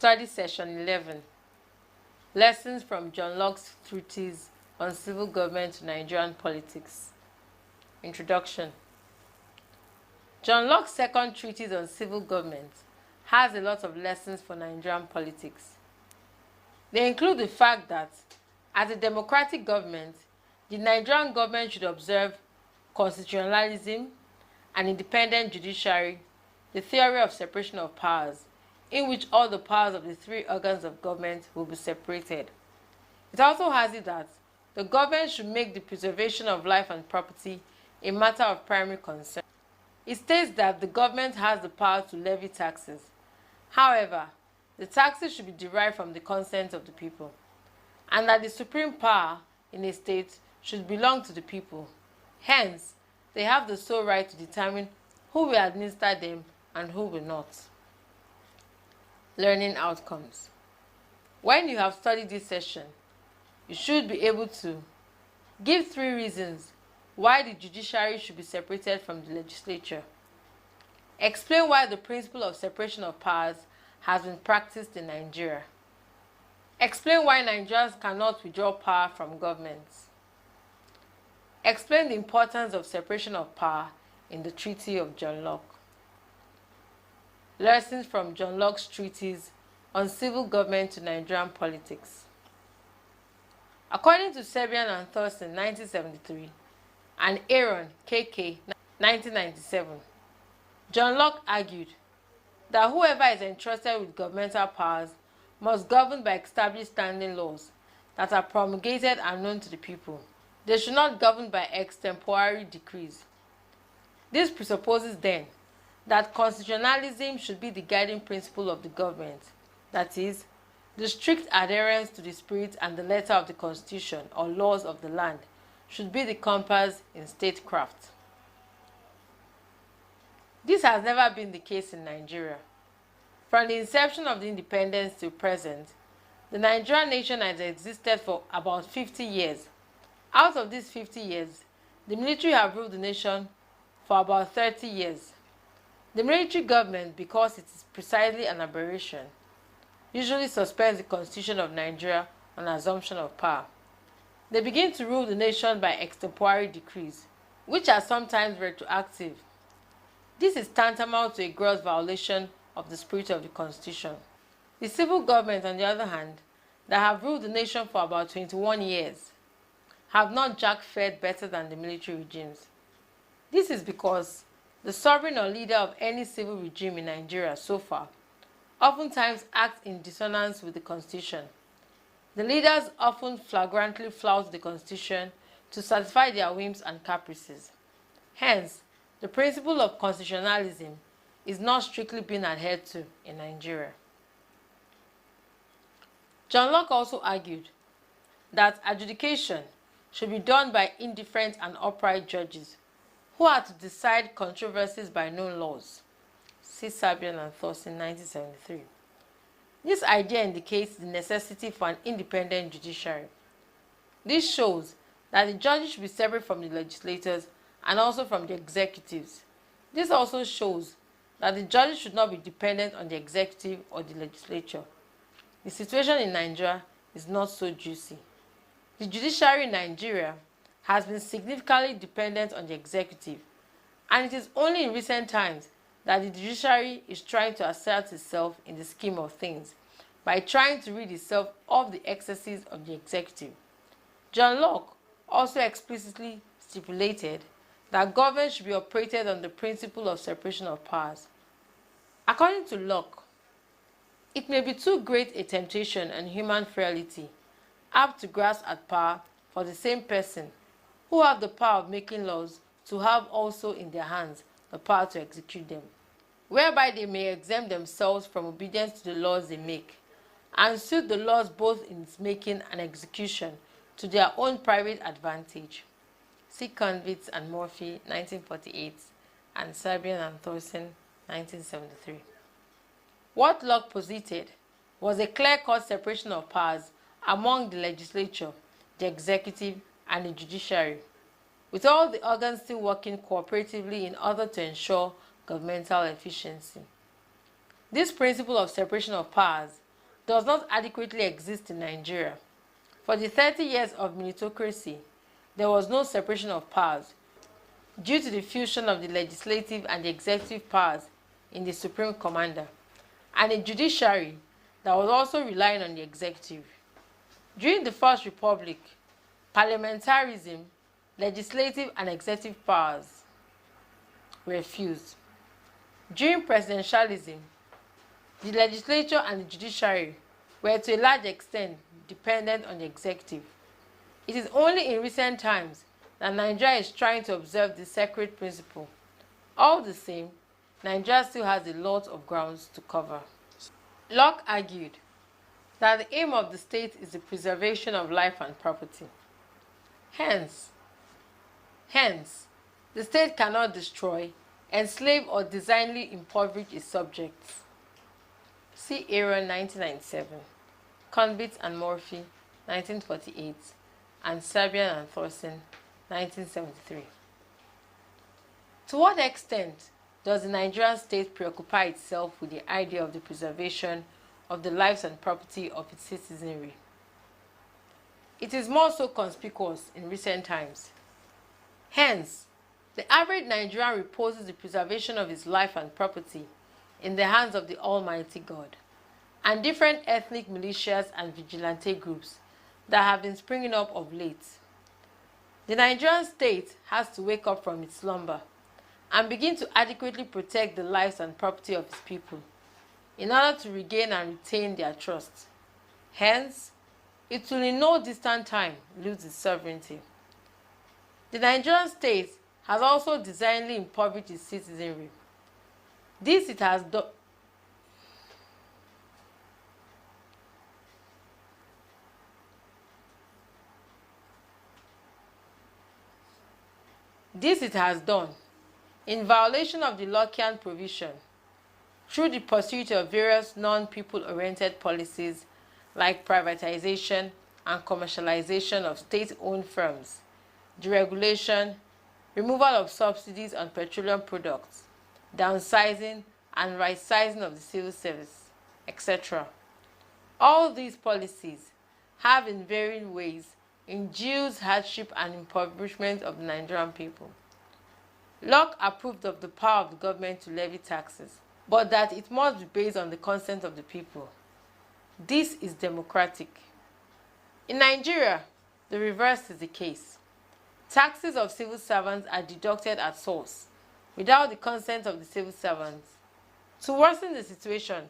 Study Session 11. Lessons from John Locke's Treatise on Civil Government to Nigerian Politics. Introduction. John Locke's second treatise on civil government has a lot of lessons for Nigerian politics. They include the fact that, as a democratic government, the Nigerian government should observe constitutionalism, an independent judiciary, the theory of separation of powers, in which all the powers of the three organs of government will be separated. It also has it that the government should make the preservation of life and property a matter of primary concern. It states that the government has the power to levy taxes. However, the taxes should be derived from the consent of the people, and that the supreme power in a state should belong to the people. Hence, they have the sole right to determine who will administer them and who will not. Learning outcomes. When you have studied this session, you should be able to give 3 reasons why the judiciary should be separated from the legislature. Explain why the principle of separation of powers has been practiced in Nigeria. Explain why Nigerians cannot withdraw power from governments. Explain the importance of separation of power in the Treaty of John Locke. Lessons from John Locke's Treatise on Civil Government to Nigerian Politics. According to Serbian and Thurston 1973 and Aaron K.K. 1997, John Locke argued that whoever is entrusted with governmental powers must govern by established standing laws that are promulgated and known to the people. They should not govern by extemporary decrees. This presupposes then that constitutionalism should be the guiding principle of the government, that is, the strict adherence to the spirit and the letter of the constitution or laws of the land should be the compass in statecraft. This has never been the case in Nigeria. From the inception of the independence till present, the Nigerian nation has existed for about 50 years. Out of these 50 years, the military have ruled the nation for about 30 years. The military government, because it is precisely an aberration, usually suspends the constitution of Nigeria on assumption of power. They begin to rule the nation by extemporary decrees, which are sometimes retroactive. This is tantamount to a gross violation of the spirit of the constitution. The civil government, on the other hand, that have ruled the nation for about 21 years, have not jack-fared better than the military regimes. This is because the sovereign or leader of any civil regime in Nigeria so far oftentimes acts in dissonance with the constitution. The leaders often flagrantly flout the constitution to satisfy their whims and caprices. Hence, the principle of constitutionalism is not strictly being adhered to in Nigeria. John Locke also argued that adjudication should be done by indifferent and upright judges who are to decide controversies by known laws. See Serbian and Thurston 1973. This idea indicates the necessity for an independent judiciary. This shows that the judges should be separate from the legislators and also from the executives. This also shows that the judges should not be dependent on the executive or the legislature. The situation in Nigeria is not so juicy. The judiciary in Nigeria has been significantly dependent on the executive, and it is only in recent times that the judiciary is trying to assert itself in the scheme of things by trying to rid itself of the excesses of the executive. John Locke also explicitly stipulated that government should be operated on the principle of separation of powers. According to Locke, it may be too great a temptation and human frailty apt to grasp at power for the same person who have the power of making laws to have also in their hands the power to execute them, whereby they may exempt themselves from obedience to the laws they make, and suit the laws both in its making and execution to their own private advantage. See Convicts and Murphy 1948 and Serbian and Thurston 1973. What Locke posited was a clear-cut separation of powers among the legislature, the executive, and the judiciary, with all the organs still working cooperatively in order to ensure governmental efficiency. This principle of separation of powers does not adequately exist in Nigeria. For the 30 years of militocracy, there was no separation of powers due to the fusion of the legislative and the executive powers in the Supreme Commander, and a judiciary that was also relying on the executive. During the First Republic, parliamentarism, legislative and executive powers were fused. During presidentialism, the legislature and the judiciary were to a large extent dependent on the executive. It is only in recent times that Nigeria is trying to observe this sacred principle. All the same, Nigeria still has a lot of grounds to cover. Locke argued that the aim of the state is the preservation of life and property. Hence, the state cannot destroy, enslave, or designedly impoverish its subjects. See Aaron 1997, Convict and Murphy 1948, and Serbian and Thorson 1973. To what extent does the Nigerian state preoccupy itself with the idea of the preservation of the lives and property of its citizenry? It is more so conspicuous in recent times. Hence, the average Nigerian reposes the preservation of his life and property in the hands of the Almighty God, and different ethnic militias and vigilante groups that have been springing up of late. The Nigerian state has to wake up from its slumber and begin to adequately protect the lives and property of its people in order to regain and retain their trust. Hence, it will in no distant time lose its sovereignty. The Nigerian state has also designedly impoverished its citizenry. This it has done. This it has done in violation of the Lockean provision through the pursuit of various non-people-oriented policies like privatization and commercialization of state-owned firms, deregulation, removal of subsidies on petroleum products, downsizing and right-sizing of the civil service, etc. All these policies have in varying ways induced hardship and impoverishment of the Nigerian people. Locke approved of the power of the government to levy taxes, but that it must be based on the consent of the people. This is democratic. In Nigeria, the reverse is the case. Taxes of civil servants are deducted at source, without the consent of the civil servants. To worsen the situation,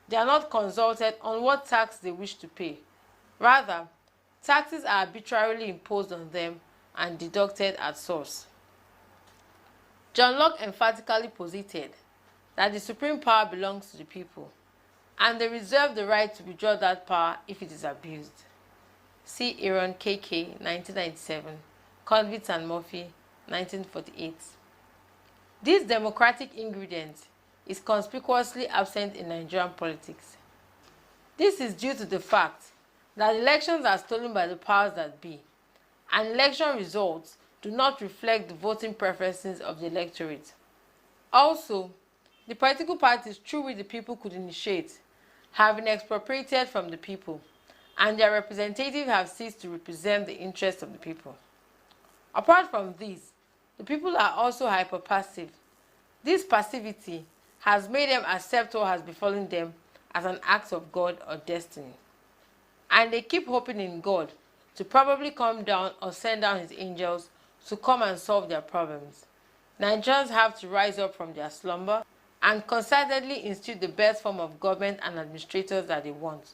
they are not consulted on what tax they wish to pay. Rather, taxes are arbitrarily imposed on them and deducted at source. John Locke emphatically posited that the supreme power belongs to the people, and they reserve the right to withdraw that power if it is abused. See Aaron KK 1997, Convict and Murphy 1948. This democratic ingredient is conspicuously absent in Nigerian politics. This is due to the fact that elections are stolen by the powers that be, and election results do not reflect the voting preferences of the electorate. Also, the political parties through which the people could initiate have been expropriated from the people, and their representatives have ceased to represent the interests of the people. Apart from this, the people are also hyper-passive. This passivity has made them accept what has befallen them as an act of God or destiny. And they keep hoping in God to probably come down or send down his angels to come and solve their problems. Nigerians have to rise up from their slumber and concertedly institute the best form of government and administrators that they want,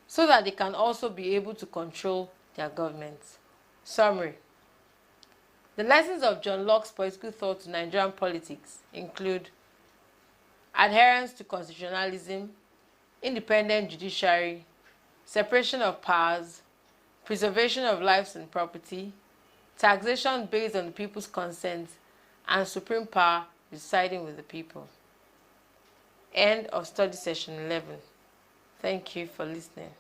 so that they can also be able to control their governments. Summary. The lessons of John Locke's political thought to Nigerian politics include adherence to constitutionalism, independent judiciary, separation of powers, preservation of lives and property, taxation based on the people's consent, and supreme power residing with the people. End of study session 11. Thank you for listening.